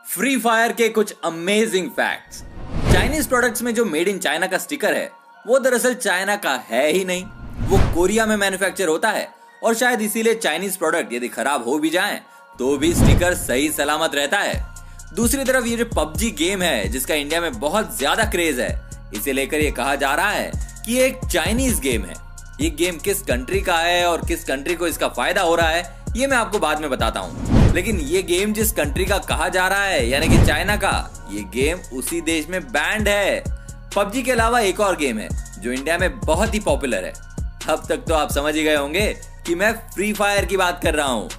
Free fire के कुछ amazing facts. Chinese products में जो मेड इन चाइना का स्टिकर है वो दरअसल चाइना का है ही नहीं, वो कोरिया में मैन्युफैक्चर होता है और शायद इसीलिए चाइनीज प्रोडक्ट यदि खराब हो भी जाएं तो भी स्टिकर सही सलामत रहता है। दूसरी तरफ ये जो पबजी गेम है जिसका इंडिया में बहुत ज्यादा क्रेज है, इसे लेकर ये कहा जा रहा है कि ये एक चाइनीज गेम है। ये गेम किस कंट्री का है और किस कंट्री को इसका फायदा हो रहा है ये मैं आपको बाद में बताता हूँ, लेकिन ये गेम जिस कंट्री का कहा जा रहा है यानी कि चाइना का, ये गेम उसी देश में बैंड है। पबजी के अलावा एक और गेम है जो इंडिया में बहुत ही पॉपुलर है। अब तक तो आप समझ ही गए होंगे कि मैं फ्री फायर की बात कर रहा हूँ।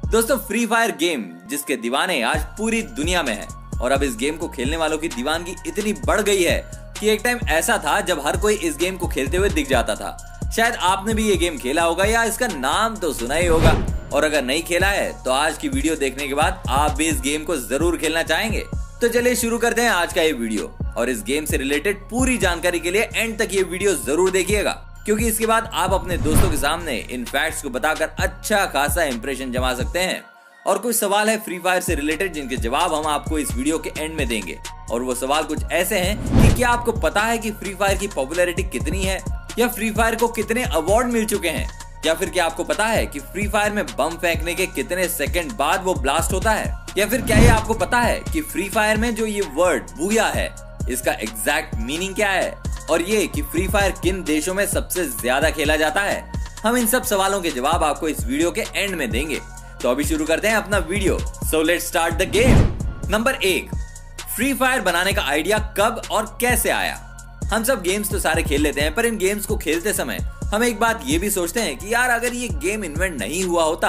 दोस्तों, फ्री फायर गेम जिसके दीवाने आज पूरी दुनिया में है और अब इस गेम को खेलने वालों की दीवानगी इतनी बढ़ गई है कि एक टाइम ऐसा था जब हर कोई इस गेम को खेलते हुए दिख जाता था। शायद आपने भी ये गेम खेला होगा या इसका नाम तो सुना ही होगा, और अगर नहीं खेला है तो आज की वीडियो देखने के बाद आप भी इस गेम को जरूर खेलना चाहेंगे। तो चलिए शुरू करते हैं आज का ये वीडियो, और इस गेम से रिलेटेड पूरी जानकारी के लिए एंड तक ये वीडियो जरूर देखिएगा, क्योंकि इसके बाद आप अपने दोस्तों के सामने इन फैक्ट्स को बताकर अच्छा खासा इंप्रेशन जमा सकते हैं। और कुछ सवाल है फ्री फायर से रिलेटेड जिनके जवाब हम आपको इस वीडियो के एंड में देंगे, और वो सवाल कुछ ऐसे हैं कि क्या आपको पता है कि फ्री फायर की पॉपुलैरिटी कितनी है, या फ्री फायर को कितने अवार्ड मिल चुके हैं, या फिर क्या आपको पता है कि फ्री फायर में बम फेंकने के कितने सेकंड बाद वो ब्लास्ट होता है, या फिर क्या ये आपको पता है कि फ्री फायर में जो ये वर्ड बूया है इसका एग्जैक्ट मीनिंग क्या है, और ये कि फ्री फायर किन देशों में सबसे ज्यादा खेला जाता है। हम इन सब सवालों के जवाब आपको इस वीडियो के एंड में देंगे। तो अभी शुरू करते हैं अपना video. So let's start the game. Number 1, free fire बनाने का आइडिया कब और कैसे आया। हम सब गेम्स तो सारे खेल लेते हैं, पर इन गेम्स को खेलते समय हम एक बात ये भी सोचते हैं कि यार अगर ये गेम इन्वेंट नहीं हुआ होता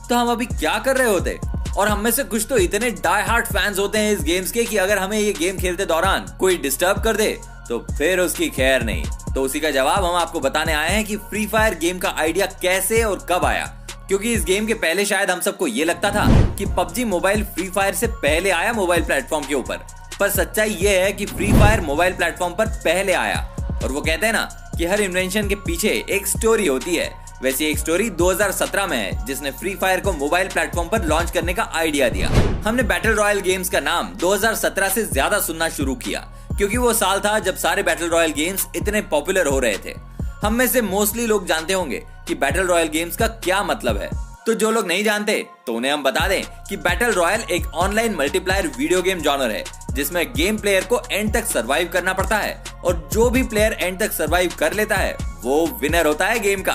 तो हम अभी क्या कर रहे होते। और हम में से कुछ तो इतने डाई हार्ट फैंस होते हैं इस गेम्स के कि अगर हमें ये गेम खेलते दौरान कोई डिस्टर्ब कर दे तो फिर उसकी खैर नहीं। तो उसी का जवाब हम आपको बताने आए हैं कि फ्री फायर गेम का आइडिया कैसे और कब आया, क्योंकि इस गेम के पहले शायद हम सबको ये लगता था कि पबजी मोबाइल फ्री फायर से पहले आया मोबाइल प्लेटफॉर्म के ऊपर, पर सच्चाई ये है कि फ्री फायर मोबाइल प्लेटफॉर्म पर पहले आया। और वो कहते हैं ना कि हर इन्वेंशन के पीछे एक स्टोरी होती है, वैसी एक स्टोरी 2017 में है जिसने फ्री फायर को मोबाइल प्लेटफॉर्म पर लॉन्च करने का आइडिया दिया। हमने बैटल रॉयल गेम्स का नाम 2017 से ज्यादा सुनना शुरू किया, क्योंकि वो साल था जब सारे बैटल रॉयल गेम्स इतने पॉपुलर हो रहे थे। हम में से मोस्टली लोग जानते होंगे कि बैटल रॉयल गेम्स का क्या मतलब है, तो जो लोग नहीं जानते तो उन्हें हम बता दें कि बैटल रॉयल एक online multiplier video game genre है जिसमें गेम प्लेयर को एंड तक सरवाइव करना पड़ता है, और जो भी प्लेयर एंड तक सरवाइव कर लेता है वो विनर होता है गेम का।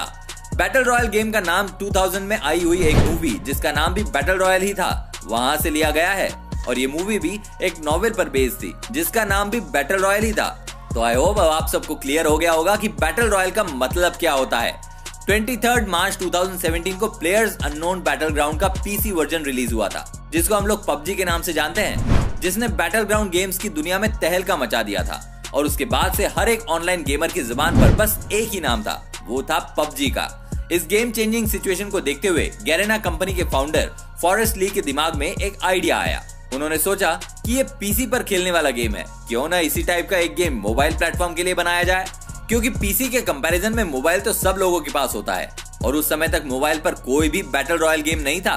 बैटल रॉयल गेम का नाम 2000 में आई हुई एक मूवी जिसका नाम भी बैटल रॉयल ही था वहां से लिया गया है, और ये मूवी भी एक नॉवेल पर बेस्ड थी जिसका नाम भी बैटल रॉयल ही था। तो आई होप अब आप सबको क्लियर हो गया होगा कि बैटल रॉयल का मतलब क्या होता है। 23 मार्च 2017 को प्लेयर्स अननोन बैटलग्राउंड का पीसी वर्जन रिलीज हुआ था, जिसको हम लोग पबजी के नाम से जानते हैं, जिसने बैटलग्राउंड गेम्स की दुनिया में तहलका मचा दिया था। और उसके बाद से हर एक ऑनलाइन गेमर की जुबान पर बस एक ही नाम था, वो था पबजी का। इस गेम चेंजिंग सिचुएशन को देखते हुए गैरेना कंपनी के फाउंडर फॉरेस्ट ली के दिमाग में एक आइडिया आया। उन्होंने सोचा कि ये पीसी पर खेलने वाला गेम है, क्यों ना इसी टाइप का एक गेम मोबाइल प्लेटफॉर्म के लिए बनाया जाए, क्योंकि पीसी के कंपैरिजन में मोबाइल तो सब लोगों के पास होता है, और उस समय तक मोबाइल पर कोई भी बैटल रॉयल गेम नहीं था।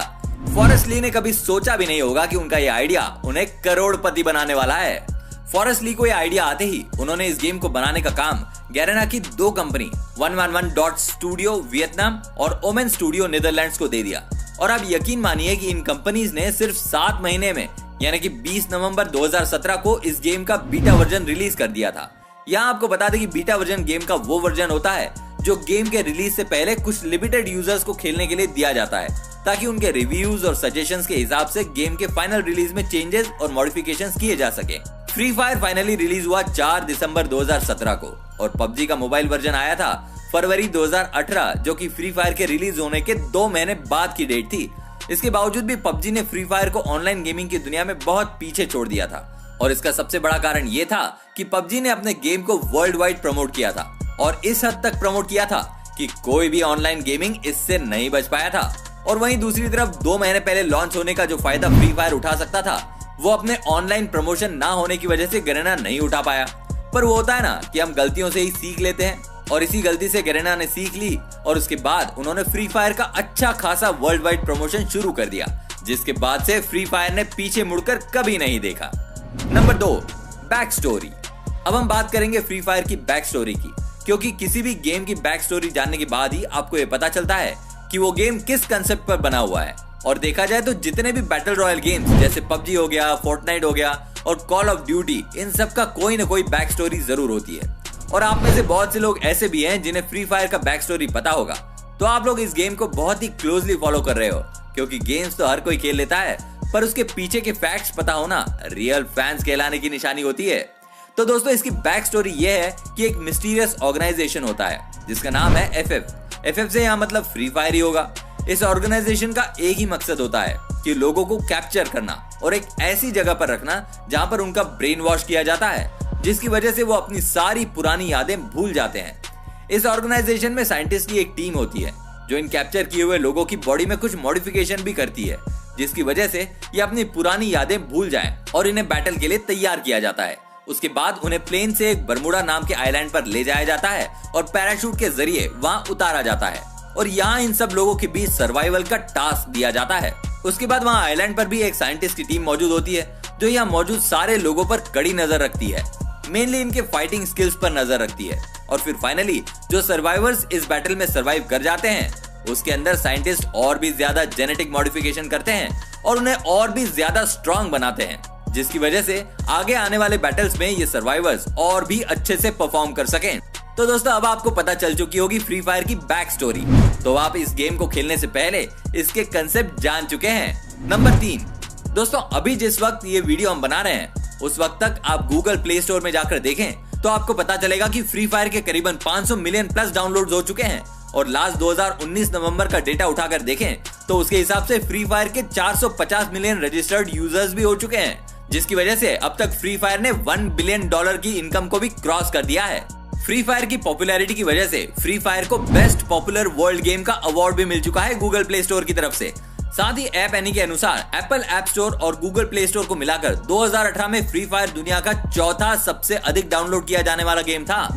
फॉरेस्ट ली ने कभी सोचा भी नहीं होगा कि उनका ये आइडिया उन्हें करोड़पति बनाने वाला है। फॉरेस्ट ली को ये आइडिया आते ही उन्होंने इस गेम को बनाने का काम गैरेना की दो कंपनी 111 स्टूडियो वियतनाम और ओमेन स्टूडियो नीदरलैंड्स को दे दिया। और आप यकीन मानिए कि इन कंपनीज ने सिर्फ 7 महीने में यानी कि 20 नवंबर 2017 को इस गेम का बीटा वर्जन रिलीज कर दिया था। यहाँ आपको बता दें कि बीटा वर्जन गेम का वो वर्जन होता है जो गेम के रिलीज से पहले कुछ लिमिटेड यूजर्स को खेलने के लिए दिया जाता है, ताकि उनके रिव्यूज और सजेशंस के हिसाब से गेम के फाइनल रिलीज में चेंजेस और मॉडिफिकेशंस किए जा सके। फ्री फायर फाइनली रिलीज हुआ 4 दिसंबर 2017 को, और पबजी का मोबाइल वर्जन आया था फरवरी 2018, जो कि फ्री फायर के रिलीज होने के 2 महीने बाद की डेट थी। इसके बावजूद भी पबजी ने फ्री फायर को ऑनलाइन गेमिंग की दुनिया में बहुत पीछे छोड़ दिया था, और इसका सबसे बड़ा कारण ये था कि पबजी ने अपने गेम को वर्ल्ड वाइड प्रमोट किया था, और इस हद तक प्रमोट किया था कि कोई भी ऑनलाइन गेमिंग इससे नहीं बच पाया था। और वहीं दूसरी तरफ 2 महीने पहले लॉन्च होने का जो फायदा फ्री फायर उठा सकता था वो अपने ऑनलाइन प्रमोशन ना होने की वजह से गैरेना नहीं उठा पाया। पर वो होता है ना कि हम गलतियों से ही सीख लेते हैं, और इसी गलती से गैरेना ने सीख ली, और उसके बाद उन्होंने फ्री फायर का अच्छा खासा वर्ल्ड वाइड प्रमोशन शुरू कर दिया, जिसके बाद से फ्री फायर ने पीछे मुड़कर कभी नहीं देखा। Number 2, back story. अब हम बात करेंगे फ्री फायर की बैक स्टोरी की, क्योंकि किसी भी गेम की बैक स्टोरी जानने के बाद ही आपको ये पता चलता है कि वो गेम किस कंसेप्ट पर बना हुआ है। और देखा जाए तो जितने भी बैटल रॉयल गेम्स जैसे पबजी हो गया, फोर्टनाइट हो गया और कॉल ऑफ ड्यूटी, इन सब का कोई ना कोई बैक स्टोरी जरूर होती है। और आप में से बहुत से लोग ऐसे भी हैं जिन्हें फ्री फायर का बैक स्टोरी पता होगा, तो आप लोग इस गेम को बहुत ही क्लोजली फॉलो कर रहे हो, क्योंकि गेम्स तो हर कोई खेल लेता है, पर उसके पीछे के फैक्ट्स पता होना रियल फैंस कहलाने की निशानी होती है। तो दोस्तों, इसकी बैक स्टोरी ये है कि एक मिस्टीरियस ऑर्गेनाइजेशन होता है जिसका नाम है FF से यहाँ मतलब फ्री फायर ही होगा। इस ऑर्गेनाइजेशन का एक ही मकसद होता है कि लोगों को कैप्चर करना और एक ऐसी जगह पर रखना जहां पर उनका ब्रेन वॉश किया जाता है, जिसकी वजह से वो अपनी सारी पुरानी यादें भूल जाते हैं। इस ऑर्गेनाइजेशन में साइंटिस्ट की एक टीम होती है जो इन कैप्चर किए हुए लोगों की बॉडी में कुछ मॉडिफिकेशन भी करती है, जिसकी वजह से ये अपनी पुरानी यादें भूल जाएं और इन्हें बैटल के लिए तैयार किया जाता है। उसके बाद उन्हें प्लेन से एक बरमूडा नाम के आइलैंड पर ले जाया जाता है और पैराशूट के जरिए वहां उतारा जाता है और यहाँ इन सब लोगों के बीच सर्वाइवल का टास्क दिया जाता है। उसके बाद वहाँ आइलैंड पर भी एक साइंटिस्ट की टीम मौजूद होती है जो यहाँ मौजूद सारे लोगों पर कड़ी नजर रखती है, मेनली इनके फाइटिंग स्किल्स पर नजर रखती है। और फिर फाइनली जो सर्वाइवर्स इस बैटल में सर्वाइव कर जाते हैं, उसके अंदर साइंटिस्ट और भी ज्यादा जेनेटिक मॉडिफिकेशन करते हैं और उन्हें और भी ज्यादा स्ट्रॉन्ग बनाते हैं, जिसकी वजह से आगे आने वाले बैटल्स में ये सर्वाइवर्स और भी अच्छे से परफॉर्म कर सकें। तो दोस्तों, अब आपको पता चल चुकी होगी फ्री फायर की बैक स्टोरी, तो आप इस गेम को खेलने से पहले इसके कंसेप्ट जान चुके हैं। नंबर 3, दोस्तों, अभी जिस वक्त ये वीडियो हम बना रहे हैं उस वक्त तक आप गूगल प्ले स्टोर में जाकर देखें तो आपको पता चलेगा कि फ्री फायर के करीबन 500 मिलियन प्लस डाउनलोड्स हो चुके हैं। और लास्ट 2019 नवंबर का डेटा उठाकर देखें तो उसके हिसाब से फ्री फायर के 450 मिलियन रजिस्टर्ड यूजर्स भी हो चुके हैं, जिसकी वजह से अब तक फ्री फायर ने $1 बिलियन की इनकम को भी क्रॉस कर दिया है। फ्री फायर की पॉपुलैरिटी की वजह से फ्री फायर को बेस्ट पॉपुलर वर्ल्ड गेम का अवार्ड भी मिल चुका है गूगल प्ले स्टोर की तरफ से। साथ ही ऐप एनी के अनुसार एप्पल ऐप स्टोर और गूगल प्ले स्टोर को मिलाकर 2018 में फ्री फायर दुनिया का चौथा सबसे अधिक डाउनलोड किया जाने वाला गेम था।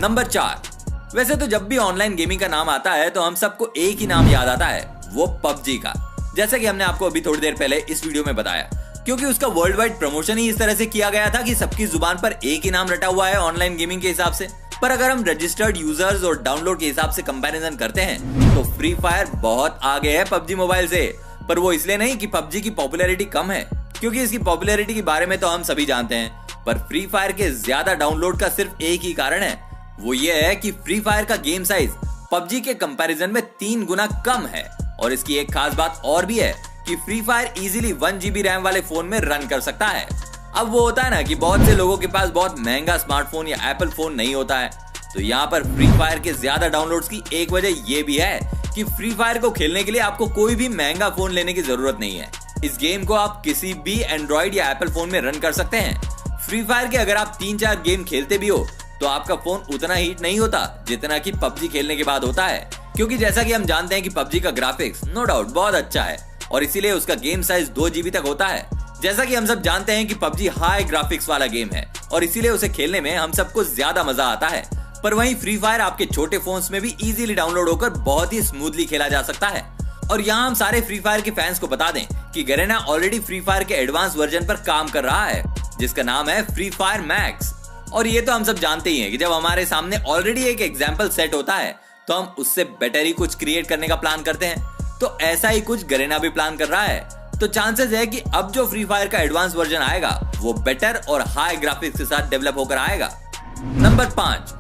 नंबर 4, वैसे तो जब भी ऑनलाइन गेमिंग का नाम आता है तो हम सबको एक ही नाम याद आता है, वो पबजी का, जैसा कि हमने आपको अभी थोड़ी देर पहले इस वीडियो में बताया, क्योंकि उसका वर्ल्ड वाइड प्रमोशन ही इस तरह से किया गया था कि सबकी जुबान पर एक ही नाम रटा हुआ है ऑनलाइन गेमिंग के हिसाब से। पर अगर हम रजिस्टर्ड यूजर्स और डाउनलोड के हिसाब से कंपैरिजन करते हैं तो फ्री फायर बहुत आगे है पबजी मोबाइल से। पर वो इसलिए नहीं कि पबजी की पॉपुलैरिटी कम है, क्योंकि इसकी पॉपुलैरिटी के बारे में तो हम सभी जानते हैं, पर फ्री फायर के ज्यादा डाउनलोड का सिर्फ एक ही कारण है, वो ये है कि फ्री फायर का गेम साइज पबजी के कंपैरिजन में 3 गुना कम है। और इसकी एक खास बात और भी है कि free fire easily 1 GB RAM वाले फोन में रन कर सकता है। अब वो होता है ना कि बहुत से लोगों के पास बहुत महंगा स्मार्टफोन या एप्पल फोन नहीं होता है, तो यहाँ पर फ्री फायर के ज्यादा डाउनलोड्स की एक वजह ये भी है कि फ्री फायर को खेलने के लिए आपको कोई भी महंगा फोन लेने की जरूरत नहीं है। इस गेम को आप किसी भी एंड्रॉइड या एप्पल फोन में रन कर सकते हैं। फ्री फायर के अगर आप 3-4 गेम खेलते भी हो तो आपका फोन उतना हीट नहीं होता जितना कि पबजी खेलने के बाद होता है, क्योंकि जैसा कि हम जानते हैं कि पबजी का ग्राफिक्स नो डाउट बहुत अच्छा है और इसीलिए उसका गेम साइज 2 GB तक होता है। जैसा कि हम सब जानते हैं कि पबजी हाई ग्राफिक्स वाला गेम है और इसीलिए उसे खेलने में हम सबको ज्यादा मजा आता है। पर वहीं फ्री फायर आपके छोटे फोन्स में भी इजीली डाउनलोड होकर बहुत ही स्मूथली खेला जा सकता है। और यहाँ हम सारे फ्री फायर के फैंस को बता दें कि गरेना ऑलरेडी फ्री फायर के एडवांस वर्जन पर काम कर रहा है, जिसका नाम है फ्री फायर मैक्स। और ये तो हम सब जानते ही हैं कि जब हमारे सामने ऑलरेडी एक एग्जाम्पल सेट होता है तो हम उससे बेटर ही कुछ क्रिएट करने का प्लान करते हैं, तो ऐसा ही कुछ गरेना भी प्लान कर रहा है। तो चांसेस है कि अब जो फ्री फायर का एडवांस वर्जन आएगा वो बेटर और हाई ग्राफिक्स के साथ डेवलप होकर आएगा। नंबर 5,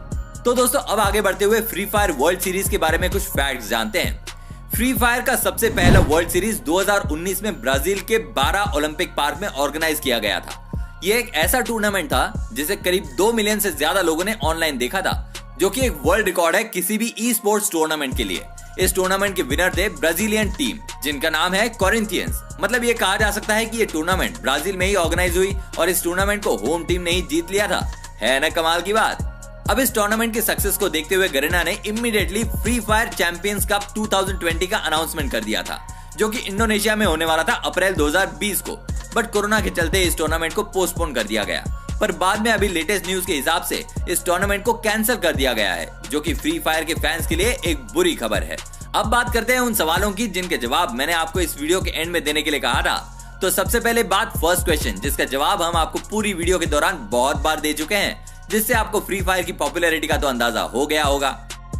तो दोस्तों अब आगे बढ़ते हुए फ्री फायर वर्ल्ड सीरीज के बारे में कुछ फैक्ट्स जानते हैं। फ्री फायर का सबसे पहला वर्ल्ड सीरीज 2019 में ब्राजील के 12 ओलंपिक पार्क में ऑर्गेनाइज किया गया था। यह एक ऐसा टूर्नामेंट था जिसे करीब 2 मिलियन से ज्यादा लोगों ने ऑनलाइन देखा था, जो कि एक वर्ल्ड रिकॉर्ड है किसी भी ई स्पोर्ट्स टूर्नामेंट के लिए। इस टूर्नामेंट के विनर थे ब्राजीलियन टीम, जिनका नाम है कॉरिंथियंस। मतलब ये कहा जा सकता है कि ये टूर्नामेंट ब्राजील में ही ऑर्गेनाइज हुई और इस टूर्नामेंट को होम टीम ने ही जीत लिया था। है ना कमाल की बात। अब इस टूर्नामेंट के सक्सेस को देखते हुए गरेना ने immediately free fire champions cup 2020 का अनाउंसमेंट कर दिया था, जो कि इंडोनेशिया में होने वाला था अप्रैल 2020 को। बट कोरोना के चलते इस टूर्नामेंट को पोस्टपोन कर दिया गया। पर बाद में अभी लेटेस्ट न्यूज के हिसाब से इस टूर्नामेंट को कैंसिल कर दिया गया है, जो कि फ्री फायर के फैंस के लिए एक बुरी खबर है। अब बात करते हैं उन सवालों की जिनके जवाब मैंने आपको इस वीडियो के एंड में देने के लिए कहा था। तो सबसे पहले बात फर्स्ट क्वेश्चन, जिसका जवाब हम आपको पूरी वीडियो के दौरान बहुत बार दे चुके हैं, जिससे आपको फ्री फायर की पॉपुलैरिटी का तो अंदाजा हो गया होगा।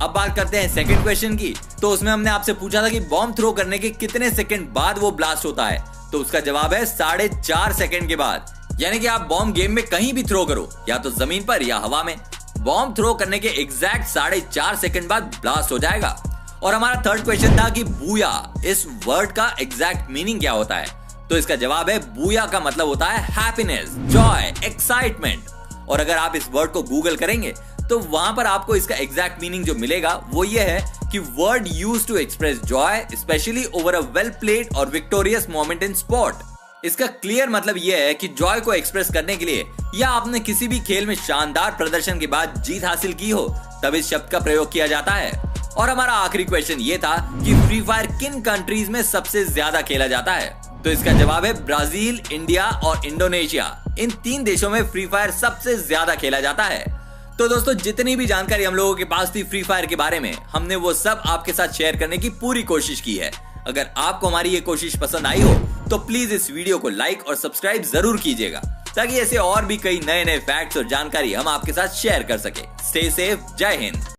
अब बात करते हैं सेकंड क्वेश्चन की। तो उसमें हमने आपसे पूछा था कि बॉम्ब थ्रो करने के कितने सेकंड बाद वो ब्लास्ट होता है। तो उसका जवाब है 4.5 सेकंड के बाद। यानी कि आप बॉम्ब गेम में कहीं भी थ्रो करो, या तो जमीन पर या हवा में, बॉम्ब थ्रो करने के एग्जैक्ट 4.5 सेकंड बाद ब्लास्ट हो जाएगा। और हमारा थर्ड क्वेश्चन था कि बूया, इस वर्ड का एग्जैक्ट मीनिंग क्या होता है। तो इसका जवाब है बूया का मतलब होता है हैप्पीनेस, जॉय, एक्साइटमेंट। और अगर आप इस वर्ड को गूगल करेंगे तो वहां पर आपको इसका एग्जैक्ट मीनिंग जो मिलेगा वो ये है कि word used to express joy specially over a well played और विक्टोरियस मोमेंट इन स्पोर्ट। इसका क्लियर मतलब यह है कि जॉय को एक्सप्रेस करने के लिए या आपने किसी भी खेल में शानदार प्रदर्शन के बाद जीत हासिल की हो, तब इस शब्द का प्रयोग किया जाता है। और हमारा आखिरी क्वेश्चन ये था कि फ्री फायर किन कंट्रीज में सबसे ज्यादा खेला जाता है। तो इसका जवाब है ब्राजील, इंडिया और इंडोनेशिया। इन 3 देशों में फ्री फायर सबसे ज्यादा खेला जाता है। तो दोस्तों, जितनी भी जानकारी हम लोगों के पास थी फ्री फायर के बारे में, हमने वो सब आपके साथ शेयर करने की पूरी कोशिश की है। अगर आपको हमारी ये कोशिश पसंद आई हो तो प्लीज इस वीडियो को लाइक और सब्सक्राइब जरूर कीजिएगा, ताकि ऐसे और भी कई नए नए फैक्ट्स और जानकारी हम आपके साथ शेयर कर सके। स्टे सेफ, जय हिंद।